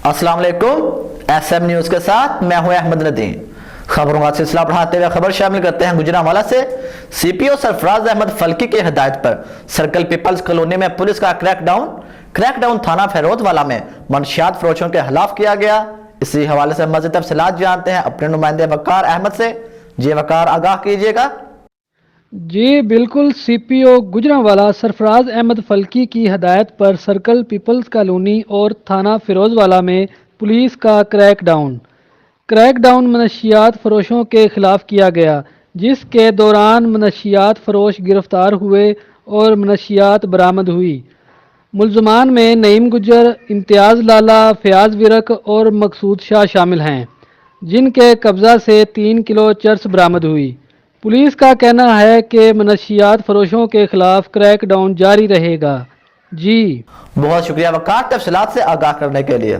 अस्सलाम वालेकुम। SM news के साथ मैं हूं अहमद नदीम। खबरों का सिलसिला बढ़ाते हुए खबर शामिल करते हैं गुजरांवाला से। सीपीओ सरफराज अहमद फल्की की हिदायत पर सर्कल पीपल्स कॉलोनी में पुलिस का क्रैकडाउन थाना फेरोजवाला में मंशियात फरोशों के खिलाफ किया गया। इसी हवाले से मज़ीद तफसीलात जानते हैं अपने नुमाइंदे वकार अहमद से। जी वकार, आगाह कीजिएगा। जी बिल्कुल। सीपीओ गुजरांवाला सरफराज अहमद फल्की की हदायत पर सर्कल पीपल्स कॉलोनी और थाना फिरोजवाला में पुलिस का क्रैकडाउन मनशियात फरोशों के खिलाफ किया गया, जिसके दौरान मनशियात फरोश गिरफ्तार हुए और मनशियात बरामद हुई। मुल्ज़मान में नईम गुजर, इम्तियाज़ लाला, फयाज विरक और मकसूद शाह शामिल हैं, जिनके कब्ज़ा से 3 किलो चर्स बरामद हुई। पुलिस का कहना है कि मनशियात फरोशों के खिलाफ क्रैकडाउन जारी रहेगा। जी बहुत शुक्रिया वकार, तफसीलात से आगाह करने के लिए।